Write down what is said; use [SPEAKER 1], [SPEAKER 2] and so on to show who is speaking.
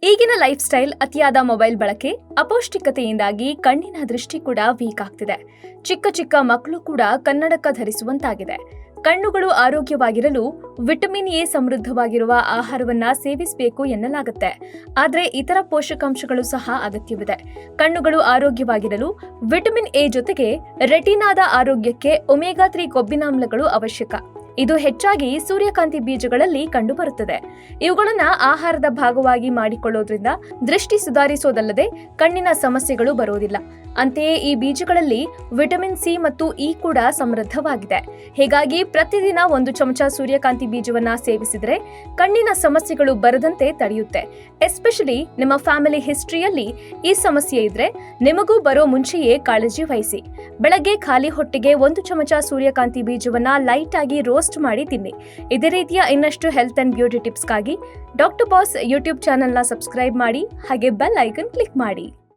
[SPEAKER 1] ಈಗಿನ life style, ಅತಿಯಾದ mobile ಬಳಕೆ, ಅಪೌಷ್ಟಿಕತೆಯಿಂದಾಗಿ ಕಣ್ಣಿನ ದೃಷ್ಟಿ ಕೂಡ ವೀಕ್ ಆಗ್ತಿದೆ. ಚಿಕ್ಕ ಚಿಕ್ಕ ಮಕ್ಕಳು ಕೂಡ ಕನ್ನಡಕ ಧರಿಸುವಂತಾಗಿದೆ. ಕಣ್ಣುಗಳು ಆರೋಗ್ಯವಾಗಿರಲು ವಿಟಮಿನ್ ಎ ಸಮೃದ್ಧವಾಗಿರುವ ಆಹಾರವನ್ನ ಸೇವಿಸಬೇಕು ಎನ್ನಲಾಗುತ್ತೆ. ಆದರೆ ಇತರ ಪೋಷಕಾಂಶಗಳು ಸಹ ಅಗತ್ಯವಿದೆ. ಕಣ್ಣುಗಳು ಆರೋಗ್ಯವಾಗಿರಲು ವಿಟಮಿನ್ ಎ ಜೊತೆಗೆ ರೆಟಿನಾದ ಆರೋಗ್ಯಕ್ಕೆ ಒಮೆಗಾ 3 ಕೊಬ್ಬಿನಾಮ್ಲಗಳು ಅವಶ್ಯಕ. ಇದು ಹೆಚ್ಚಾಗಿ ಸೂರ್ಯಕಾಂತಿ ಬೀಜಗಳಲ್ಲಿ ಕಂಡುಬರುತ್ತದೆ. ಇವುಗಳನ್ನು ಆಹಾರದ ಭಾಗವಾಗಿ ಮಾಡಿಕೊಳ್ಳೋದ್ರಿಂದ ದೃಷ್ಟಿ ಸುಧಾರಿಸೋದಲ್ಲದೆ ಕಣ್ಣಿನ ಸಮಸ್ಯೆಗಳು ಬರೋದಿಲ್ಲ. ಅಂತೆಯೇ ಈ ಬೀಜಗಳಲ್ಲಿ ವಿಟಮಿನ್ ಸಿ ಮತ್ತು ಇ ಕೂಡ ಸಮೃದ್ಧವಾಗಿದೆ. ಹೀಗಾಗಿ ಪ್ರತಿದಿನ 1 ಚಮಚ ಸೂರ್ಯಕಾಂತಿ ಬೀಜವನ್ನ ಸೇವಿಸಿದರೆ ಕಣ್ಣಿನ ಸಮಸ್ಯೆಗಳು ಬರದಂತೆ ತಡೆಯುತ್ತೆ. ಎಸ್ಪೆಷಲಿ ನಿಮ್ಮ ಫ್ಯಾಮಿಲಿ ಹಿಸ್ಟ್ರಿಯಲ್ಲಿ ಈ ಸಮಸ್ಯೆ ಇದ್ರೆ ನಿಮಗೂ ಬರೋ ಮುಂಚೆಯೇ ಕಾಳಜಿ ವಹಿಸಿ. ಬೆಳಗ್ಗೆ ಖಾಲಿ ಹೊಟ್ಟೆಗೆ 1 ಚಮಚ ಸೂರ್ಯಕಾಂತಿ ಬೀಜವನ್ನ ಲೈಟ್ ಆಗಿ ರೋಸ್ಟ್ ಮಾಡಿ ತಿನ್ನಿ. ಇದೇ ರೀತಿಯ ಇನ್ನಷ್ಟು ಹೆಲ್ತ್ ಅಂಡ್ ಬ್ಯೂಟಿ ಟಿಪ್ಸ್ಗಾಗಿ ಡಾಕ್ಟರ್ ಬಾಸ್ ಯೂಟ್ಯೂಬ್ ಚಾನೆಲ್ನ ಸಬ್ಸ್ಕ್ರೈಬ್ ಮಾಡಿ, ಹಾಗೆ ಬೆಲ್ ಐಕನ್ ಕ್ಲಿಕ್ ಮಾಡಿ.